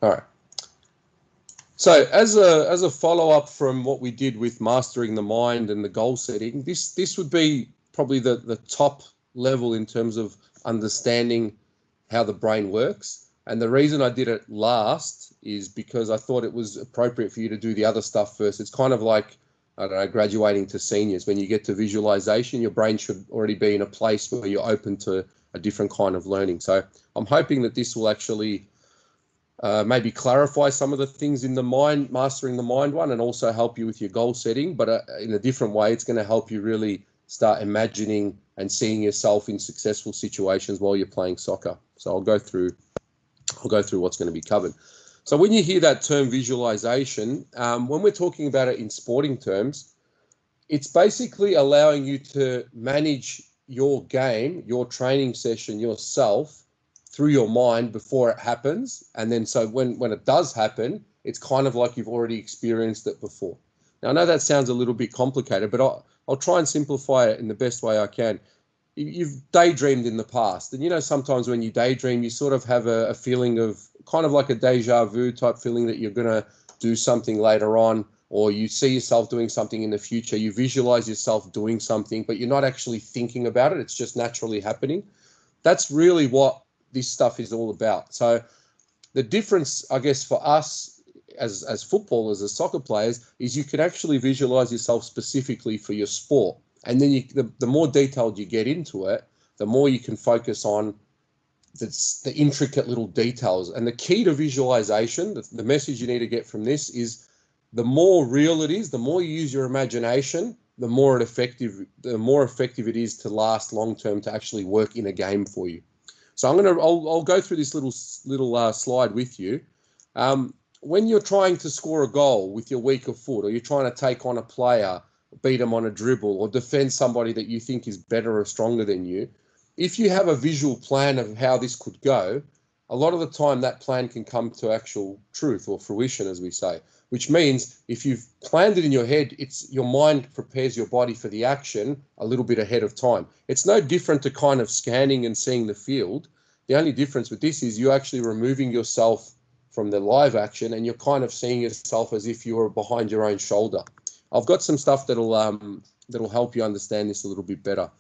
All right. So as a follow-up from what we did with mastering the mind and the goal setting, this would be probably the top level in terms of understanding how the brain works. And the reason I did it last is because I thought it was appropriate for you to do the other stuff first. It's kind of like, I don't know, graduating to seniors. When you get to visualization, your brain should already be in a place where you're open to a different kind of learning. So I'm hoping that this will actually maybe clarify some of the things in the mind, mastering the mind one, and also help you with your goal setting. But in a different way, it's going to help you really start imagining and seeing yourself in successful situations while you're playing soccer. So I'll go through what's going to be covered. So when you hear that term visualization, when we're talking about it in sporting terms, it's basically allowing you to manage your game, your training session yourself through your mind before it happens. And then so when it does happen, it's kind of like you've already experienced it before. Now, I know that sounds a little bit complicated, but I'll try and simplify it in the best way I can. You've daydreamed in the past. And, you know, sometimes when you daydream, you sort of have a feeling of kind of like a deja vu type feeling that you're going to do something later on, or you see yourself doing something in the future. You visualize yourself doing something, but you're not actually thinking about it. It's just naturally happening. That's really what this stuff is all about. So the difference, I guess, for us as footballers, as soccer players, is you can actually visualize yourself specifically for your sport. And then the more detailed you get into it, the more you can focus on the intricate little details. And the key to visualization, the message you need to get from this is the more real it is, the more you use your imagination, the more effective it is to last long term, to actually work in a game for you. So I'll go through this little slide with you. When you're trying to score a goal with your weaker foot, or you're trying to take on a player, beat them on a dribble, or defend somebody that you think is better or stronger than you, if you have a visual plan of how this could go, a lot of the time that plan can come to actual truth or fruition, as we say, which means if you've planned it in your head, it's your mind prepares your body for the action a little bit ahead of time. It's no different to kind of scanning and seeing the field. The only difference with this is you're actually removing yourself from the live action, and you're kind of seeing yourself as if you were behind your own shoulder. I've got some stuff that'll help you understand this a little bit better.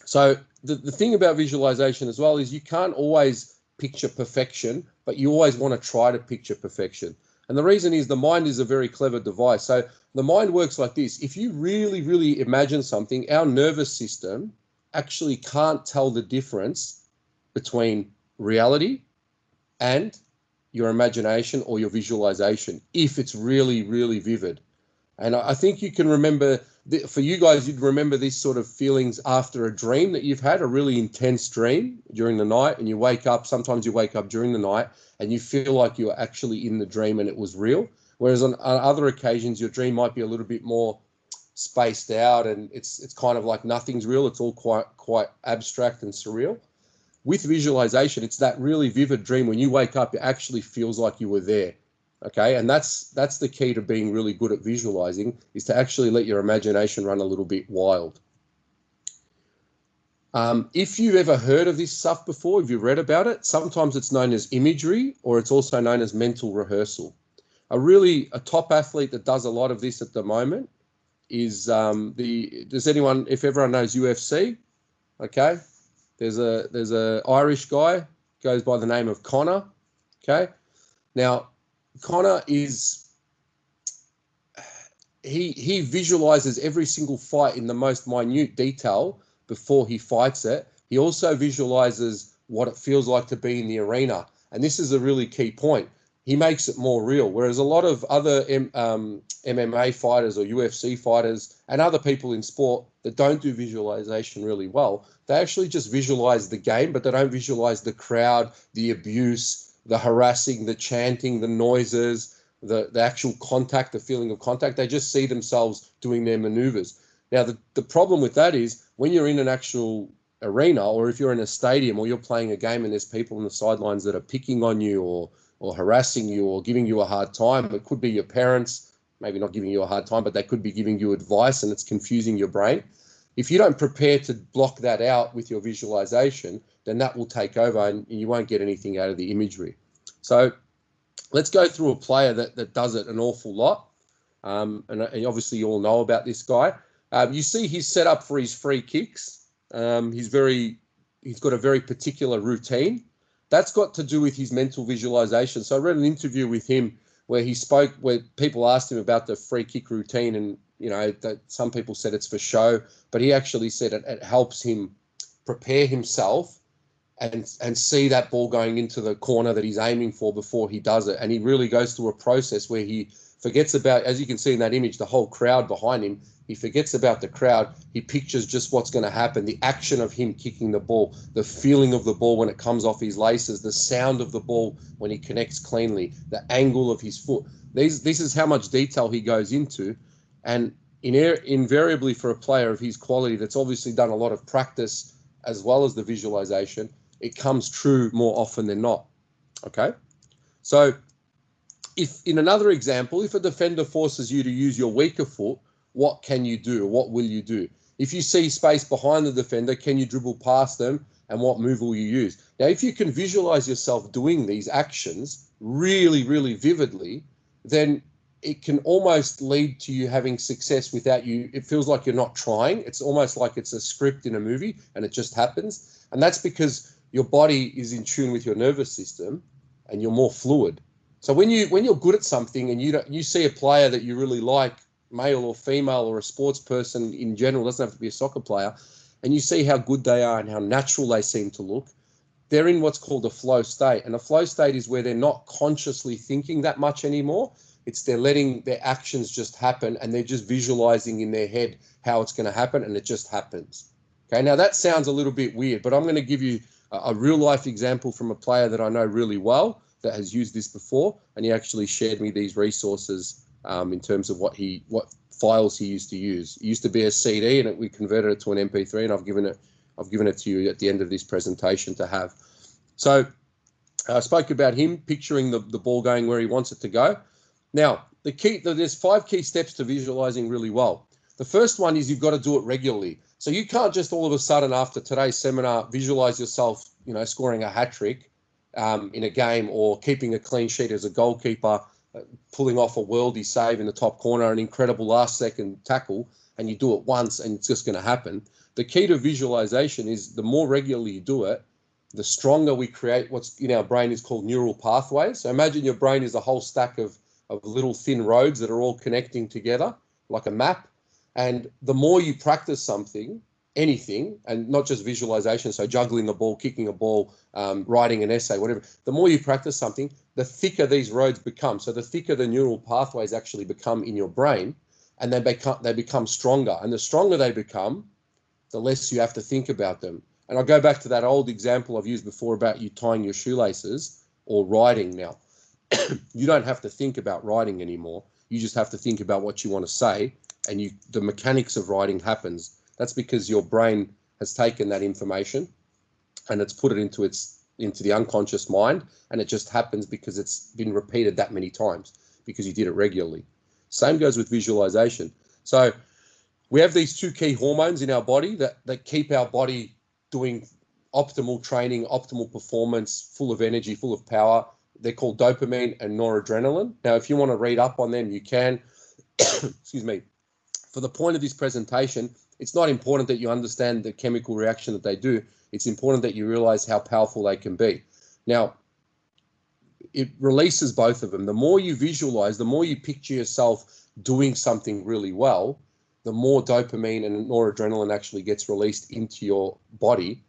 So the thing about visualization as well is you can't always picture perfection, but you always want to try to picture perfection. And the reason is the mind is a very clever device. So the mind works like this. If you really, really imagine something, our nervous system actually can't tell the difference between reality and your imagination or your visualization if it's really, really vivid. And I think you can remember, for you guys, you'd remember these sort of feelings after a dream that you've had, a really intense dream during the night, and you wake up, sometimes you wake up during the night and you feel like you're actually in the dream and it was real. Whereas on other occasions, your dream might be a little bit more spaced out and it's kind of like nothing's real. It's all quite abstract and surreal. With visualization, it's that really vivid dream. When you wake up, it actually feels like you were there. Okay, and that's the key to being really good at visualizing, is to actually let your imagination run a little bit wild. If you've ever heard of this stuff before, if you've read about it, sometimes it's known as imagery, or it's also known as mental rehearsal. A top athlete that does a lot of this at the moment is if everyone knows UFC, okay, there's a Irish guy, goes by the name of Conor. Okay, now Conor he visualizes every single fight in the most minute detail before he fights it. He also visualizes what it feels like to be in the arena. And this is a really key point. He makes it more real. Whereas a lot of other MMA fighters or UFC fighters and other people in sport that don't do visualization really well, they actually just visualize the game, but they don't visualize the crowd, the abuse, the harassing, the chanting, the noises, the actual contact, the feeling of contact. They just see themselves doing their maneuvers. Now, the problem with that is when you're in an actual arena, or if you're in a stadium or you're playing a game and there's people on the sidelines that are picking on you or harassing you or giving you a hard time. It could be your parents, maybe not giving you a hard time, but they could be giving you advice and it's confusing your brain. If you don't prepare to block that out with your visualization, then that will take over and you won't get anything out of the imagery. So let's go through a player that does it an awful lot. And obviously you all know about this guy. You see his setup for his free kicks. He's got a very particular routine. That's got to do with his mental visualization. So I read an interview with him where people asked him about the free kick routine, and that some people said it's for show, but he actually said it helps him prepare himself and see that ball going into the corner that he's aiming for before he does it. And he really goes through a process where he forgets about, as you can see in that image, the whole crowd behind him. He forgets about the crowd. He pictures just what's going to happen, the action of him kicking the ball, the feeling of the ball when it comes off his laces, the sound of the ball when he connects cleanly, the angle of his foot. This is how much detail he goes into. And invariably for a player of his quality that's obviously done a lot of practice as well as the visualization, it comes true more often than not. Okay? So if in another example, if a defender forces you to use your weaker foot, what can you do? What will you do? If you see space behind the defender, can you dribble past them? And what move will you use? Now, if you can visualize yourself doing these actions really, really vividly, then it can almost lead to you having success without you. It feels like you're not trying. It's almost like it's a script in a movie and it just happens. And that's because your body is in tune with your nervous system and you're more fluid. So when you're good at something and you see a player that you really like, male or female or a sports person in general, doesn't have to be a soccer player, and you see how good they are and how natural they seem to look, they're in what's called a flow state. And a flow state is where they're not consciously thinking that much anymore. It's they're letting their actions just happen and they're just visualizing in their head how it's going to happen, and it just happens. Okay, now that sounds a little bit weird, but I'm going to give you a real life example from a player that I know really well that has used this before, and he actually shared me these resources in terms of what files he used to use. It used to be a CD, and we converted it to an MP3, and I've given it to you at the end of this presentation to have. So I spoke about him picturing the ball going where he wants it to go. Now, there's 5 key steps to visualizing really well. The first one is you've got to do it regularly. So you can't just all of a sudden after today's seminar visualize yourself, scoring a hat trick in a game, or keeping a clean sheet as a goalkeeper, pulling off a worldie save in the top corner, an incredible last second tackle, and you do it once and it's just going to happen. The key to visualization is the more regularly you do it, the stronger we create what's in our brain is called neural pathways. So imagine your brain is a whole stack of little thin roads that are all connecting together like a map. And the more you practice something, anything, and not just visualization, so juggling a ball, kicking a ball, writing an essay, whatever, the more you practice something, the thicker these roads become. So the thicker the neural pathways actually become in your brain, and they become stronger. And the stronger they become, the less you have to think about them. And I'll go back to that old example I've used before about you tying your shoelaces or writing now. You don't have to think about writing anymore. You just have to think about what you want to say, and the mechanics of writing happens. That's because your brain has taken that information and it's put it into the unconscious mind, and it just happens because it's been repeated that many times because you did it regularly. Same goes with visualization. So we have these 2 key hormones in our body that keep our body doing optimal training, optimal performance, full of energy, full of power. They're called dopamine and noradrenaline. Now, if you want to read up on them, you can. Excuse me. For the point of this presentation, it's not important that you understand the chemical reaction that they do. It's important that you realize how powerful they can be. Now, it releases both of them. The more you visualize, the more you picture yourself doing something really well, the more dopamine and noradrenaline actually gets released into your body.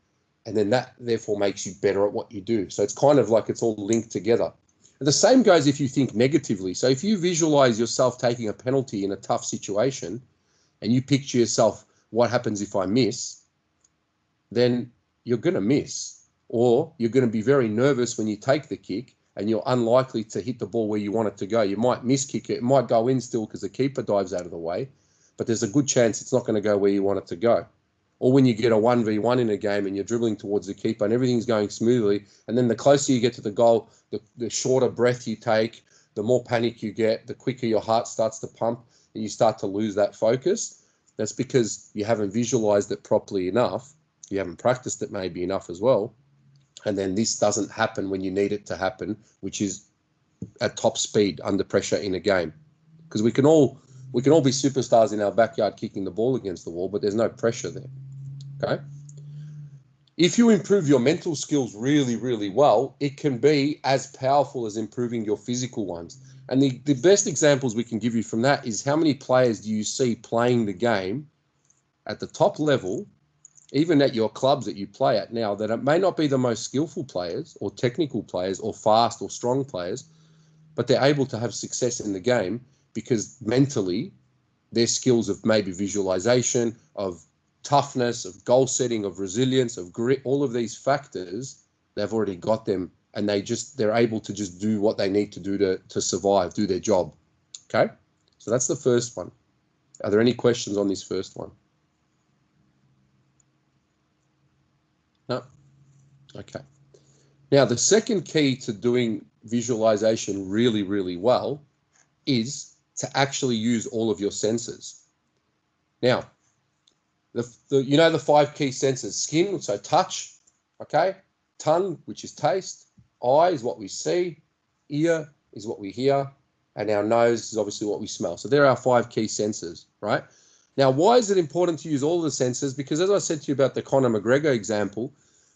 And then that therefore makes you better at what you do. So it's kind of like it's all linked together. And the same goes if you think negatively. So if you visualize yourself taking a penalty in a tough situation and you picture yourself, what happens if I miss, then you're going to miss. Or you're going to be very nervous when you take the kick and you're unlikely to hit the ball where you want it to go. You might miss kick it. It might go in still because the keeper dives out of the way, but there's a good chance it's not going to go where you want it to go. Or when you get a 1v1 in a game and you're dribbling towards the keeper and everything's going smoothly, and then the closer you get to the goal, the shorter breath you take, the more panic you get, the quicker your heart starts to pump, and you start to lose that focus. That's because you haven't visualized it properly enough. You haven't practiced it maybe enough as well. And then this doesn't happen when you need it to happen, which is at top speed under pressure in a game, because we can all be superstars in our backyard kicking the ball against the wall, but there's no pressure there. Okay. If you improve your mental skills really, really well, it can be as powerful as improving your physical ones. And the best examples we can give you from that is how many players do you see playing the game at the top level, even at your clubs that you play at now, that it may not be the most skillful players or technical players or fast or strong players, but they're able to have success in the game because mentally their skills of maybe visualization, of toughness, of goal setting, of resilience, of grit, all of these factors, they've already got them, and they're able to just do what they need to do to survive, do their job. Okay, so that's the first one. Are there any questions on this first one? No? Okay. Now, the second key to doing visualization really, really well is to actually use all of your senses. Now, you know the 5 key senses: skin, so touch, okay, tongue, which is taste, eye is what we see, ear is what we hear, and our nose is obviously what we smell. So there are our 5 key senses, right? Now, why is it important to use all the senses? Because as I said to you about the Conor McGregor example,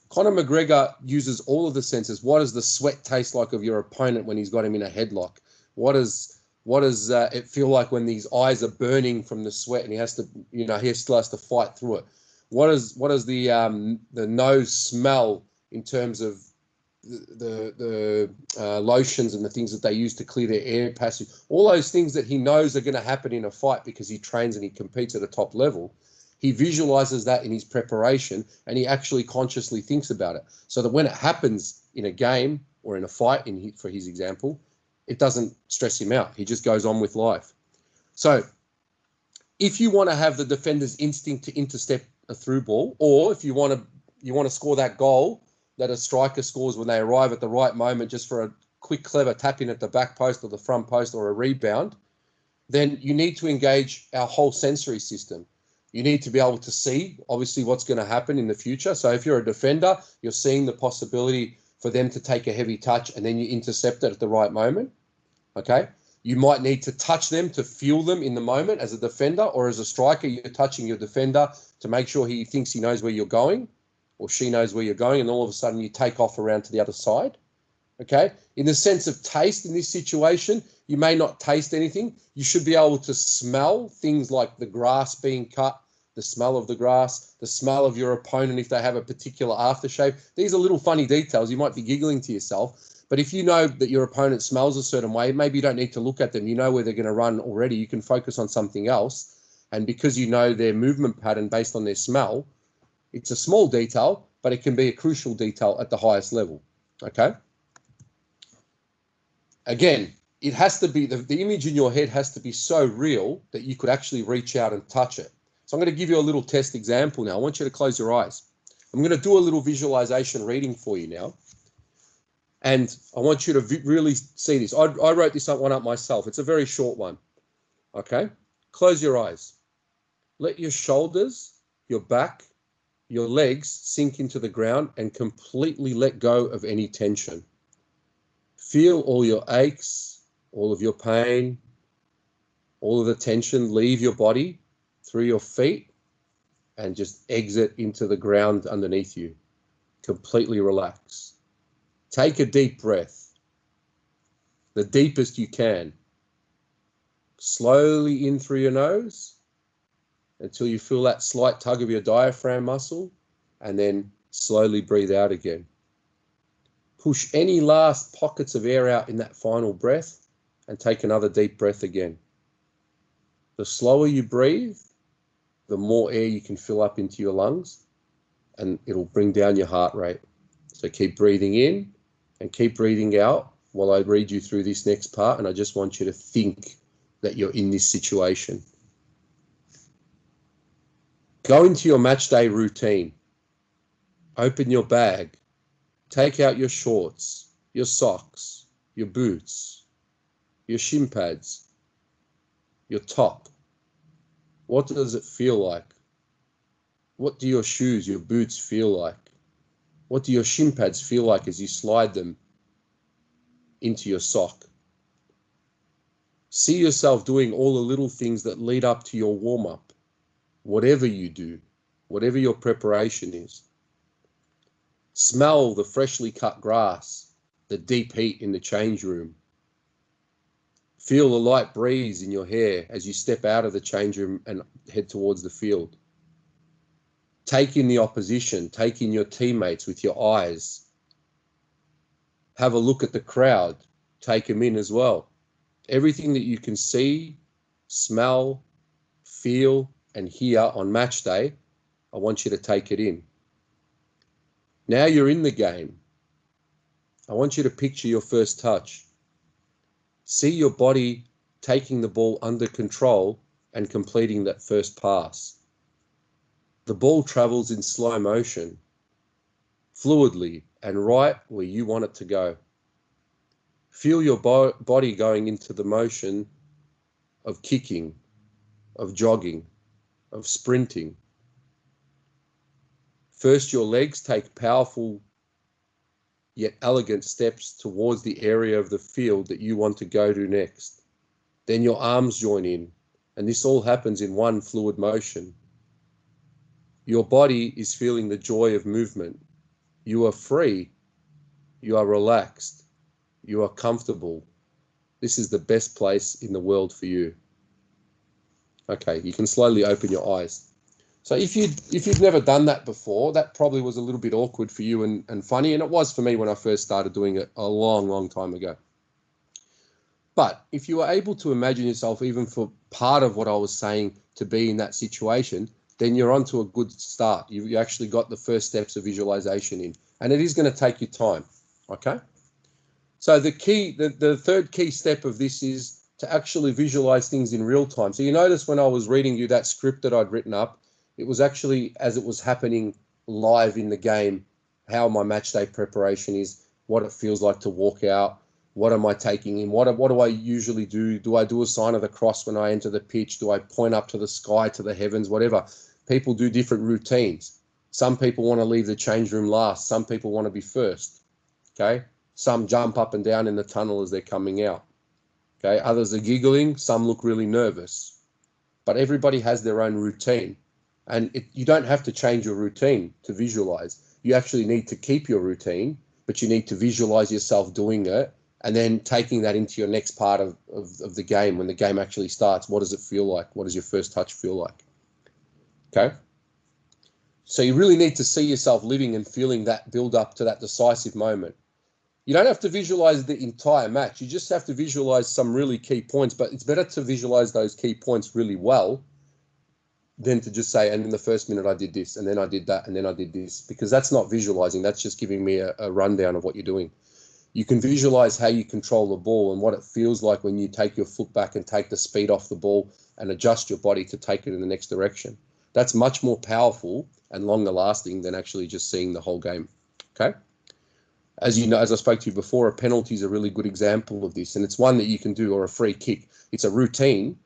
Conor McGregor uses all of the senses. What does the sweat taste like of your opponent when he's got him in a headlock? What does it feel like when these eyes are burning from the sweat and he still has to fight through it? What does the nose smell in terms of the lotions and the things that they use to clear their air passage? All those things that he knows are going to happen in a fight because he trains and he competes at a top level. He visualizes that in his preparation, and he actually consciously thinks about it, so that when it happens in a game or in a fight, for his example, it doesn't stress him out. He just goes on with life. So if you want to have the defender's instinct to intercept a through ball, or if you want to score that goal that a striker scores when they arrive at the right moment just for a quick, clever tap in at the back post or the front post or a rebound, then you need to engage our whole sensory system. You need to be able to see, obviously, what's going to happen in the future. So if you're a defender, you're seeing the possibility for them to take a heavy touch and then you intercept it at the right moment. Okay. You might need to touch them to feel them in the moment as a defender, or as a striker, you're touching your defender to make sure he thinks he knows where you're going or she knows where you're going. And all of a sudden you take off around to the other side. Okay. In the sense of taste in this situation, you may not taste anything. You should be able to smell things like the grass being cut, the smell of the grass, the smell of your opponent if they have a particular aftershave. These are little funny details. You might be giggling to yourself. But if you know that your opponent smells a certain way, maybe you don't need to look at them. You know where they're going to run already. You can focus on something else. And because you know their movement pattern based on their smell, it's a small detail, but it can be a crucial detail at the highest level. Okay? Again, it has to be, the image in your head has to be so real that you could actually reach out and touch it. So I'm going to give you a little test example now. I want you to close your eyes. I'm going to do a little visualization reading for you now. And I want you to really see this. I wrote this one up myself. It's a very short one. Okay? Close your eyes. Let your shoulders, your back, your legs sink into the ground and completely let go of any tension. Feel all your aches, all of your pain, all of the tension leave your body through your feet and just exit into the ground underneath you. Completely relax. Take a deep breath, the deepest you can. Slowly in through your nose until you feel that slight tug of your diaphragm muscle, and then slowly breathe out again. Push any last pockets of air out in that final breath and take another deep breath again. The slower you breathe, the more air you can fill up into your lungs, and it'll bring down your heart rate. So keep breathing in and keep breathing out while I read you through this next part, and I just want you to think that you're in this situation. Go into your match day routine. Open your bag. Take out your shorts, your socks, your boots, your shin pads, your top. What does it feel like? What do your shoes, your boots feel like? What do your shin pads feel like as you slide them into your sock? See yourself doing all the little things that lead up to your warm-up, whatever you do, whatever your preparation is. Smell the freshly cut grass, the deep heat in the change room. Feel the light breeze in your hair as you step out of the change room and head towards the field. Take in the opposition, take in your teammates with your eyes. Have a look at the crowd, take them in as well. Everything that you can see, smell, feel, and hear on match day, I want you to take it in. Now you're in the game. I want you to picture your first touch. See your body taking the ball under control and completing that first pass. The ball travels in slow motion, fluidly, and right where you want it to go. Feel your body going into the motion of kicking, of jogging, of sprinting. First, your legs take powerful yet elegant steps towards the area of the field that you want to go to next. Then your arms join in, and this all happens in one fluid motion. Your body is feeling the joy of movement. You are free. You are relaxed. You are comfortable. This is the best place in the world for you. Okay, you can slowly open your eyes. So if you've never done that before, that probably was a little bit awkward for you and funny, and it was for me when I first started doing it a long, long time ago. But if you were able to imagine yourself, even for part of what I was saying, to be in that situation, then you're on to a good start. You actually got the first steps of visualization in, and it is going to take you time, okay? So the third key step of this is to actually visualize things in real time. So you notice when I was reading you that script that I'd written up, it was actually as it was happening live in the game, how my match day preparation is, what it feels like to walk out, what am I taking in, what do I usually do? Do I do a sign of the cross when I enter the pitch? Do I point up to the sky, to the heavens, whatever? People do different routines. Some people want to leave the change room last. Some people want to be first, okay? Some jump up and down in the tunnel as they're coming out, okay? Others are giggling. Some look really nervous. But everybody has their own routine. And you don't have to change your routine to visualize. You actually need to keep your routine, but you need to visualize yourself doing it and then taking that into your next part of the game. When the game actually starts, what does it feel like? What does your first touch feel like? Okay? So you really need to see yourself living and feeling that build up to that decisive moment. You don't have to visualize the entire match. You just have to visualize some really key points, but it's better to visualize those key points really well than to just say, and in the first minute I did this, and then I did that, and then I did this, because that's not visualizing. That's just giving me a rundown of what you're doing. You can visualize how you control the ball and what it feels like when you take your foot back and take the speed off the ball and adjust your body to take it in the next direction. That's much more powerful and longer lasting than actually just seeing the whole game, okay? As you know, as I spoke to you before, a penalty is a really good example of this, and it's one that you can do, or a free kick. It's a routine,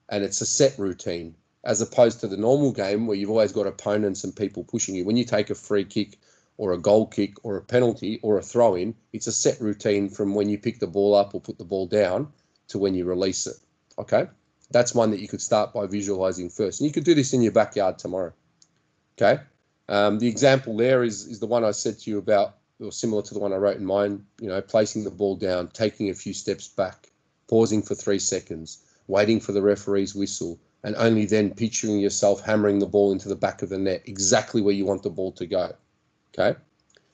and it's a set routine, as opposed to the normal game where you've always got opponents and people pushing you. When you take a free kick or a goal kick or a penalty or a throw-in, it's a set routine from when you pick the ball up or put the ball down to when you release it, okay? That's one that you could start by visualizing first. And you could do this in your backyard tomorrow, okay? The example there is the one I said to you about, or similar to the one I wrote in mine, you know, placing the ball down, taking a few steps back, pausing for 3 seconds, waiting for the referee's whistle, and only then picturing yourself hammering the ball into the back of the net, exactly where you want the ball to go, okay?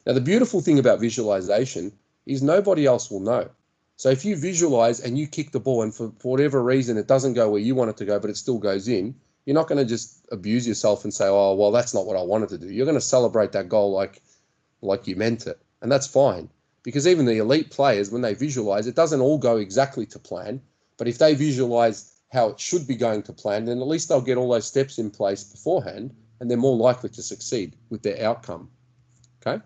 Now, the beautiful thing about visualization is nobody else will know. So if you visualize and you kick the ball and for whatever reason it doesn't go where you want it to go, but it still goes in, you're not going to just abuse yourself and say, oh, well, that's not what I wanted to do. You're going to celebrate that goal like you meant it. And that's fine, because even the elite players, when they visualize, it doesn't all go exactly to plan. But if they visualize how it should be going to plan, then at least they'll get all those steps in place beforehand, and they're more likely to succeed with their outcome, okay?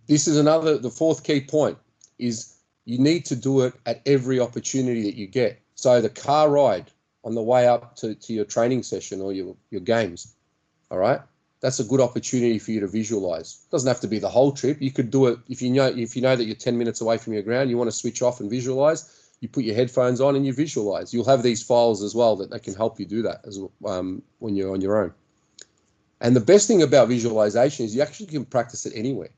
This is the fourth key point, is you need to do it at every opportunity that you get. So the car ride on the way up to your training session or your games, all right? That's a good opportunity for you to visualize. It doesn't have to be the whole trip. You could do it if you know that you're 10 minutes away from your ground, you want to switch off and visualize. you put your headphones on and you visualize. You'll have these files as well that they can help you do that as when you're on your own. And the best thing about visualization is you actually can practice it anywhere.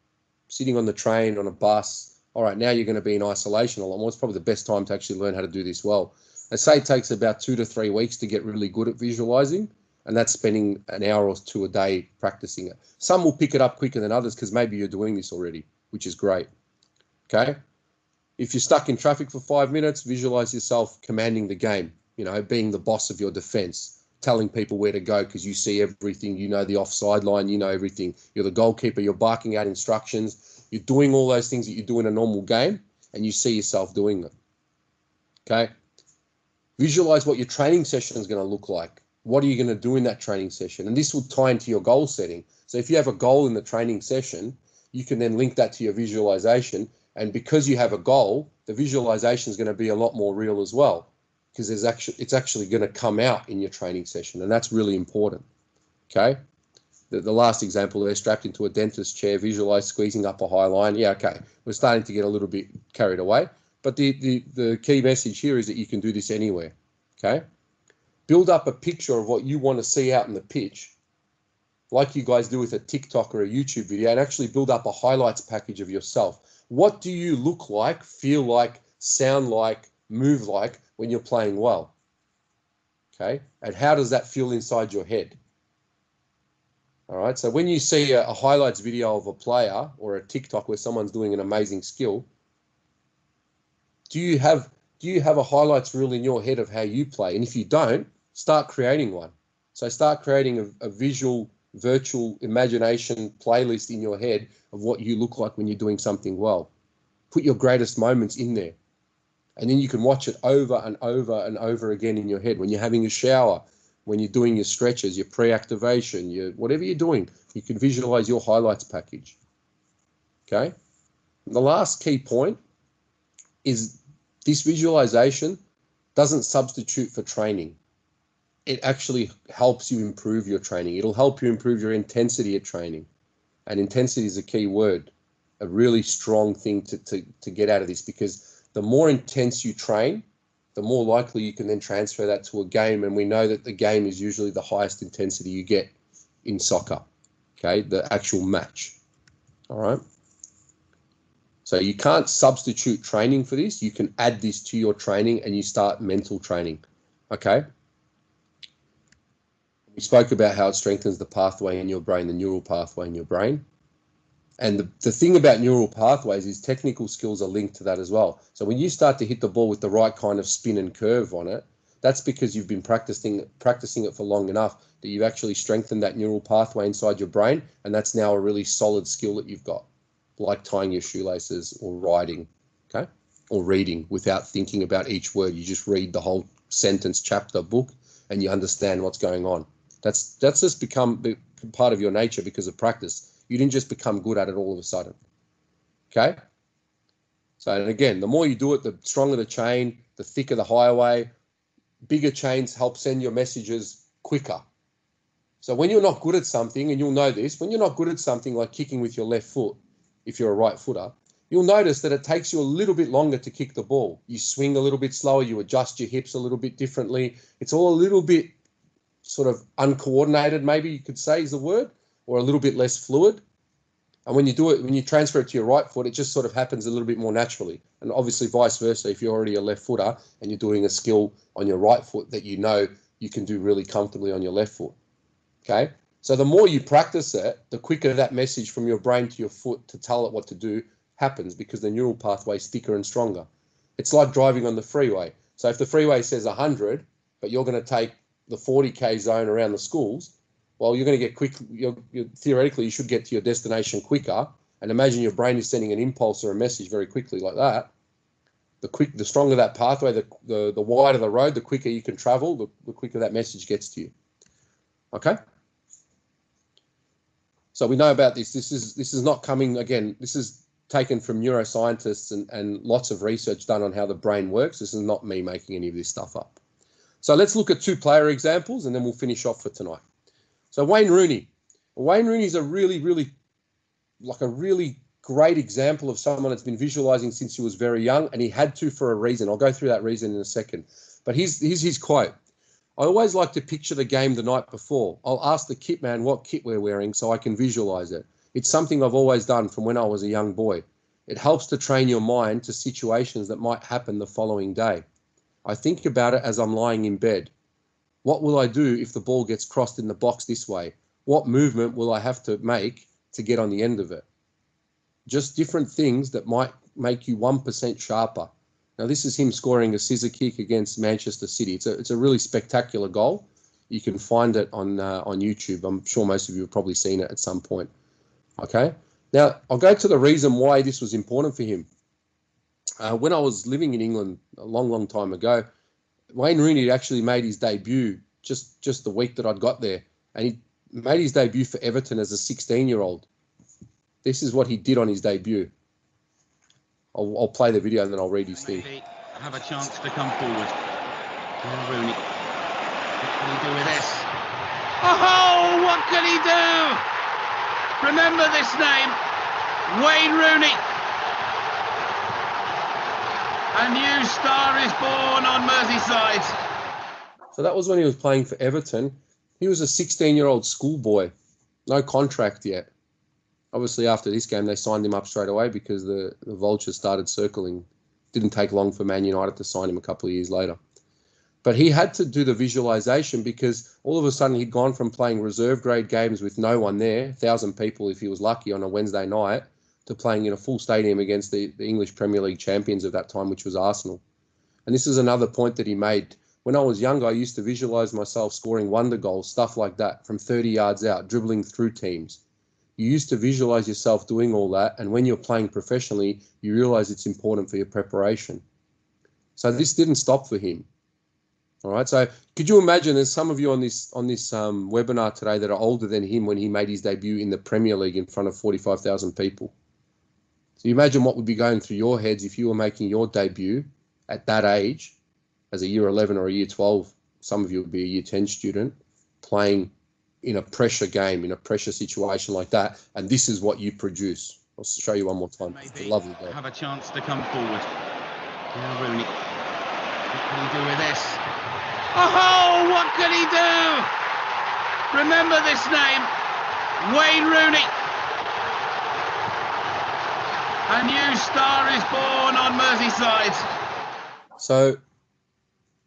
Sitting on the train, on a bus. All right, now you're going to be in isolation a lot more. It's probably the best time to actually learn how to do this well. I say it takes about 2 to 3 weeks to get really good at visualizing, and that's spending an hour or two a day practicing it. Some will pick it up quicker than others because maybe you're doing this already, which is great. Okay. If you're stuck in traffic for 5 minutes, visualize yourself commanding the game, being the boss of your defense, telling people where to go because you see everything, you know the offside line, you know everything. You're the goalkeeper, you're barking out instructions, you're doing all those things that you do in a normal game, and you see yourself doing them. Okay? Visualize what your training session is going to look like. What are you going to do in that training session? And this will tie into your goal setting. So if you have a goal in the training session, you can then link that to your visualization. And because you have a goal, the visualization is going to be a lot more real as well, because it's actually going to come out in your training session, and that's really important. Okay, the last example, they're strapped into a dentist chair, visualize squeezing up a high line. Yeah, okay, we're starting to get a little bit carried away, but the key message here is that you can do this anywhere. Okay, build up a picture of what you want to see out in the pitch, like you guys do with a TikTok or a YouTube video, and actually build up a highlights package of yourself. What do you look like, feel like, sound like, move like when you're playing well? Okay, and how does that feel inside your head? All right, so when you see a highlights video of a player or a TikTok where someone's doing an amazing skill, do you have a highlights reel in your head of how you play? And if you don't, start creating one. So start creating a visual, virtual imagination playlist in your head of what you look like when you're doing something well. Put your greatest moments in there. And then you can watch it over and over and over again in your head. When you're having a shower, when you're doing your stretches, your pre-activation, whatever you're doing, you can visualize your highlights package. Okay? And the last key point is this visualization doesn't substitute for training. It actually helps you improve your training. It'll help you improve your intensity at training. And intensity is a key word, a really strong thing to get out of this, because the more intense you train, the more likely you can then transfer that to a game. And we know that the game is usually the highest intensity you get in soccer, okay, the actual match. All right. So you can't substitute training for this. You can add this to your training and you start mental training, okay? We spoke about how it strengthens the pathway in your brain, the neural pathway in your brain. And the thing about neural pathways is technical skills are linked to that as well. So when you start to hit the ball with the right kind of spin and curve on it, that's because you've been practicing it for long enough that you've actually strengthened that neural pathway inside your brain, and that's now a really solid skill that you've got, like tying your shoelaces or writing, okay, or reading without thinking about each word. You just read the whole sentence, chapter, book, and you understand what's going on. That's just become part of your nature because of practice. You didn't just become good at it all of a sudden. Okay? So, and again, the more you do it, the stronger the chain, the thicker the highway. Bigger chains help send your messages quicker. So when you're not good at something, and you'll know this, when you're not good at something like kicking with your left foot, if you're a right footer, you'll notice that it takes you a little bit longer to kick the ball. You swing a little bit slower, you adjust your hips a little bit differently. It's all a little bit sort of uncoordinated, maybe you could say is the word, or a little bit less fluid. And when you do it, when you transfer it to your right foot, it just sort of happens a little bit more naturally. And obviously vice versa, if you're already a left footer and you're doing a skill on your right foot that you know you can do really comfortably on your left foot. Okay? So the more you practice it, the quicker that message from your brain to your foot to tell it what to do happens, because the neural pathway is thicker and stronger. It's like driving on the freeway. So if the freeway says 100, but you're going to take the 40k zone around the schools, well, you're going to get quick. Theoretically, you should get to your destination quicker. And imagine your brain is sending an impulse or a message very quickly like that. The stronger that pathway, the wider the road, the quicker you can travel, the quicker that message gets to you. Okay. So we know about this. This is not coming again. This is taken from neuroscientists and lots of research done on how the brain works. This is not me making any of this stuff up. So let's look at 2 player examples and then we'll finish off for tonight. So Wayne Rooney. Wayne Rooney is a really great example of someone that's been visualizing since he was very young, and he had to for a reason. I'll go through that reason in a second. But here's his quote. I always like to picture the game the night before. I'll ask the kit man what kit we're wearing so I can visualize it. It's something I've always done from when I was a young boy. It helps to train your mind to situations that might happen the following day. I think about it as I'm lying in bed. What will I do if the ball gets crossed in the box this way? What movement will I have to make to get on the end of it? Just different things that might make you 1% sharper. Now, this is him scoring a scissor kick against Manchester City. It's a really spectacular goal. You can find it on YouTube. I'm sure most of you have probably seen it at some point. Okay. Now, I'll go to the reason why this was important for him. When I was living in England a long, long time ago, Wayne Rooney actually made his debut just the week that I'd got there. And he made his debut for Everton as a 16-year-old. This is what he did on his debut. I'll play the video and then I'll read his thing. Have a chance to come forward. Now Rooney. What can he do with this? Oh, what can he do? Remember this name, Wayne Rooney. A new star is born on Merseyside. So that was when he was playing for Everton. He was a 16-year-old schoolboy, no contract yet. Obviously, after this game, they signed him up straight away because the vultures started circling. Didn't take long for Man United to sign him a couple of years later. But he had to do the visualization because all of a sudden he'd gone from playing reserve grade games with no one there, 1,000 people if he was lucky on a Wednesday night, to playing in a full stadium against the English Premier League champions of that time, which was Arsenal. And this is another point that he made. When I was younger, I used to visualize myself scoring wonder goals, stuff like that, from 30 yards out, dribbling through teams. You used to visualize yourself doing all that, and when you're playing professionally, you realize it's important for your preparation. So this didn't stop for him. All right. So could you imagine there's some of you on this webinar today that are older than him when he made his debut in the Premier League in front of 45,000 people. So you imagine what would be going through your heads if you were making your debut at that age as a year 11 or a year 12. Some of you would be a year 10 student playing in a pressure game, in a pressure situation like that. And this is what you produce. I'll show you one more time. It's a lovely goal. Have a chance to come forward. Now Rooney. What can he do with this? Oh, what can he do? Remember this name, Wayne Rooney. A new star is born on Merseyside. So,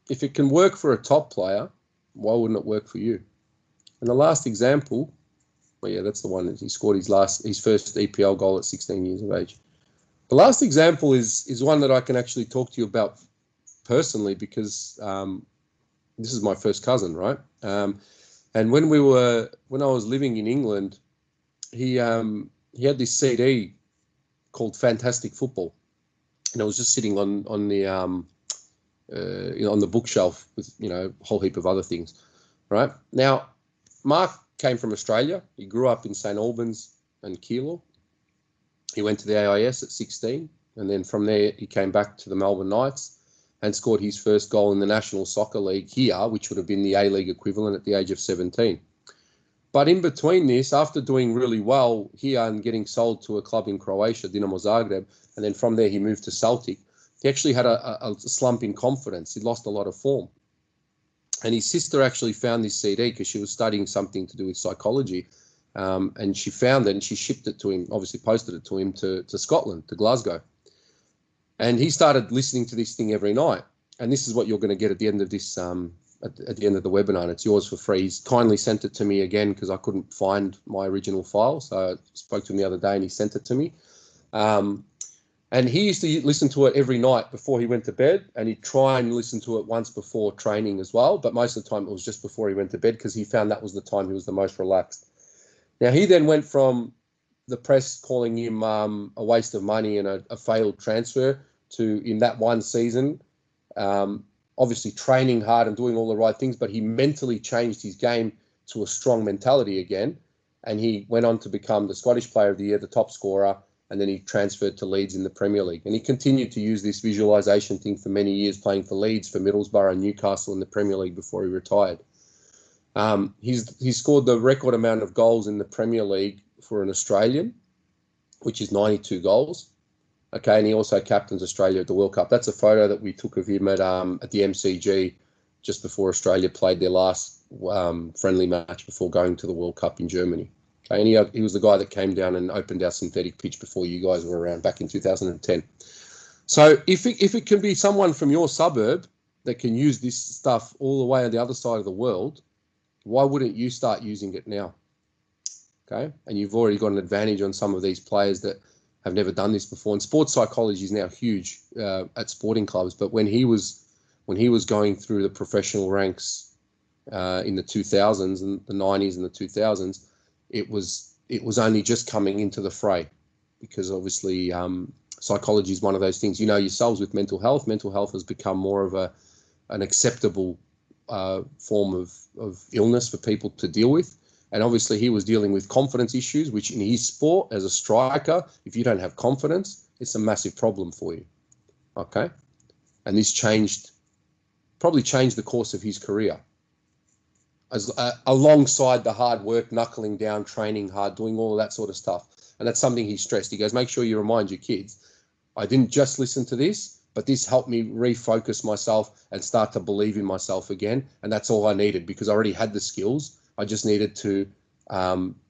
if it can work for a top player, why wouldn't it work for you? And the last example, well, yeah, that's the one that he scored his first EPL goal at 16 years of age. The last example is one that I can actually talk to you about personally because this is my first cousin, right? And when I was living in England, he had this CD called Fantastic Football, and it was just sitting on the bookshelf with a whole heap of other things, right? Now, Mark came from Australia. He grew up in St Albans and Keilor. He went to the AIS at 16, and then from there he came back to the Melbourne Knights and scored his first goal in the National Soccer League here, which would have been the A-League equivalent at the age of 17. But in between this, after doing really well here and getting sold to a club in Croatia, Dinamo Zagreb, and then from there he moved to Celtic, he actually had a slump in confidence. He'd lost a lot of form. And his sister actually found this CD because she was studying something to do with psychology. And she found it and she shipped it to him, obviously posted it to him to Scotland, to Glasgow. And he started listening to this thing every night. And this is what you're going to get at the end of this, at the end of the webinar. And it's yours for free. He's kindly sent it to me again because I couldn't find my original file. So I spoke to him the other day and he sent it to me. And he used to listen to it every night before he went to bed, and he'd try and listen to it once before training as well. But most of the time it was just before he went to bed because he found that was the time he was the most relaxed. Now, he then went from the press calling him a waste of money and a failed transfer to, in that one season, obviously training hard and doing all the right things, but he mentally changed his game to a strong mentality again. And he went on to become the Scottish Player of the Year, the top scorer, and then he transferred to Leeds in the Premier League. And he continued to use this visualization thing for many years, playing for Leeds, for Middlesbrough and Newcastle in the Premier League before he retired. He's scored the record amount of goals in the Premier League for an Australian. which is 92 goals. Okay, and he also captains Australia at the World Cup. That's a photo that we took of him at the MCG just before Australia played their last friendly match before going to the World Cup in Germany. Okay, and he was the guy that came down and opened our synthetic pitch before you guys were around back in 2010. So if it can be someone from your suburb that can use this stuff all the way on the other side of the world, why wouldn't you start using it now? Okay, and you've already got an advantage on some of these players that have never done this before. And sports psychology is now huge at sporting clubs. But when he was going through the professional ranks in the 2000s and the 90s and the 2000s, it was only just coming into the fray, because obviously psychology is one of those things. You know yourselves with mental health. Mental health has become more of an acceptable form of illness for people to deal with. And obviously he was dealing with confidence issues, which in his sport as a striker, if you don't have confidence, it's a massive problem for you. Okay. And this probably changed the course of his career. Alongside the hard work, knuckling down, training hard, doing all of that sort of stuff. And that's something he stressed. He goes, make sure you remind your kids, I didn't just listen to this, but this helped me refocus myself and start to believe in myself again. And that's all I needed, because I already had the skills. I just needed to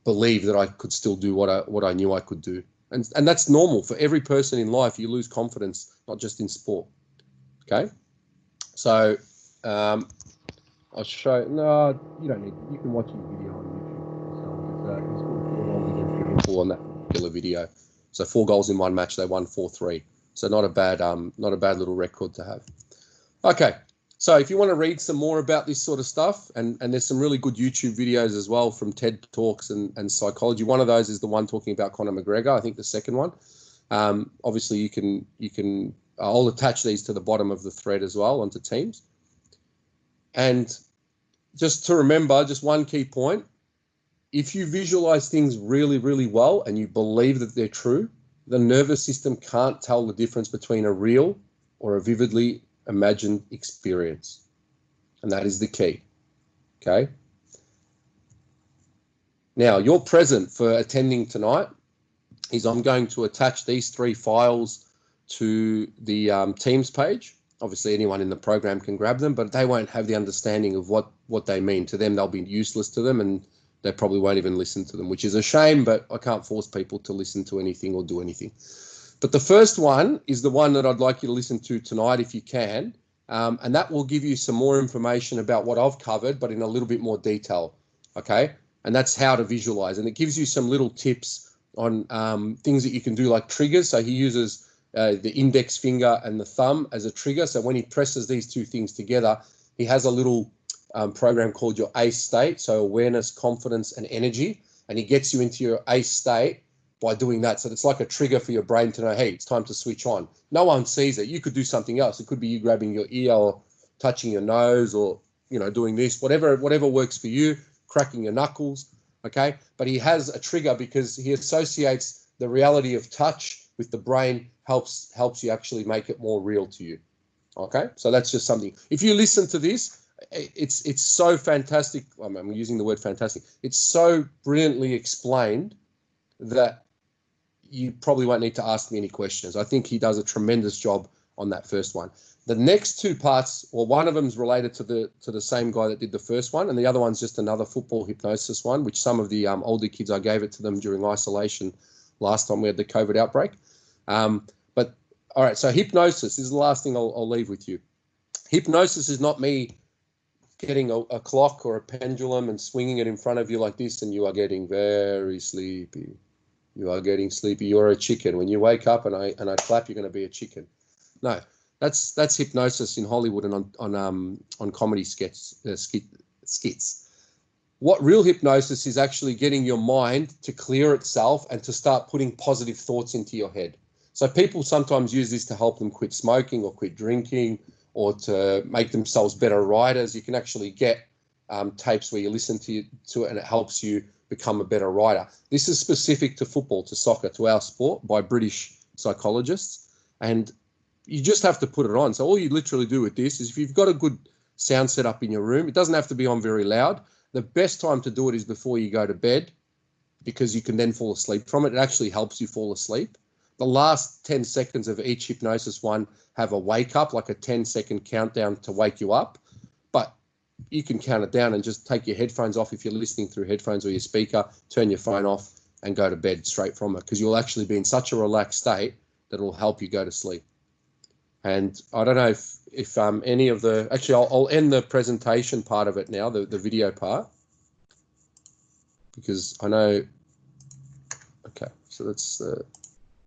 believe that I could still do what I knew I could do. And that's normal for every person in life. You lose confidence, not just in sport. Okay. So I'll show. No, you don't need. You can watch his video on YouTube. He's got 4 goals against Liverpool on that particular video. So 4 goals in one match. They won 4-3. So not a bad little record to have. Okay. So if you want to read some more about this sort of stuff, and there's some really good YouTube videos as well from TED Talks and psychology. One of those is the one talking about Conor McGregor. I think the second one. Obviously, you can. I'll attach these to the bottom of the thread as well onto Teams. And just to remember, just one key point: if you visualize things really, really well and you believe that they're true, the nervous system can't tell the difference between a real or a vividly imagined experience. And that is the key. Okay. Now, your present for attending tonight is I'm going to attach these 3 files to the Teams page. Obviously, anyone in the program can grab them, but they won't have the understanding of what they mean. To them, they'll be useless to them, and they probably won't even listen to them, which is a shame, but I can't force people to listen to anything or do anything. But the first one is the one that I'd like you to listen to tonight if you can, and that will give you some more information about what I've covered, but in a little bit more detail, okay? And that's how to visualize, and it gives you some little tips on things that you can do, like triggers. So he uses the index finger and the thumb as a trigger. So when he presses these 2 things together, he has a little program called your ACE state, so awareness, confidence, and energy, and he gets you into your ACE state by doing that. So it's like a trigger for your brain to know, hey, it's time to switch on. No one sees it. You could do something else. It could be you grabbing your ear or touching your nose, or, you know, doing this, whatever works for you, cracking your knuckles, okay? But he has a trigger because he associates the reality of touch with the brain, helps you actually make it more real to you, okay? So that's just something. If you listen to this, it's so fantastic. I'm using the word fantastic. It's so brilliantly explained that you probably won't need to ask me any questions. I think he does a tremendous job on that first one. The next 2 parts, well, one of them is related to the same guy that did the first one, and the other one's just another football hypnosis one, which some of the older kids, I gave it to them during isolation last time we had the COVID outbreak. But all right, so hypnosis is the last thing I'll leave with you. Hypnosis is not me getting a clock or a pendulum and swinging it in front of you like this, and you are getting very sleepy. You are getting sleepy. You're a chicken. When you wake up and I clap, you're going to be a chicken. No, that's hypnosis in Hollywood and on comedy skits. What real hypnosis is actually getting your mind to clear itself and to start putting positive thoughts into your head. So people sometimes use this to help them quit smoking or quit drinking, or to make themselves better writers. You can actually get tapes where you listen to it and it helps you become a better writer. This is specific to football, to soccer, to our sport, by British psychologists. And you just have to put it on. So all you literally do with this is, if you've got a good sound set up in your room, it doesn't have to be on very loud. The best time to do it is before you go to bed, because you can then fall asleep from it. It actually helps you fall asleep. The last 10 seconds of each hypnosis one have a wake up, like a 10-second countdown to wake you up. But you can count it down and just take your headphones off if you're listening through headphones or your speaker, turn your phone off and go to bed straight from it, because you'll actually be in such a relaxed state that will help you go to sleep. And I don't know if any of the, actually I'll end the presentation part of it now, the video part, because I know, okay, so that's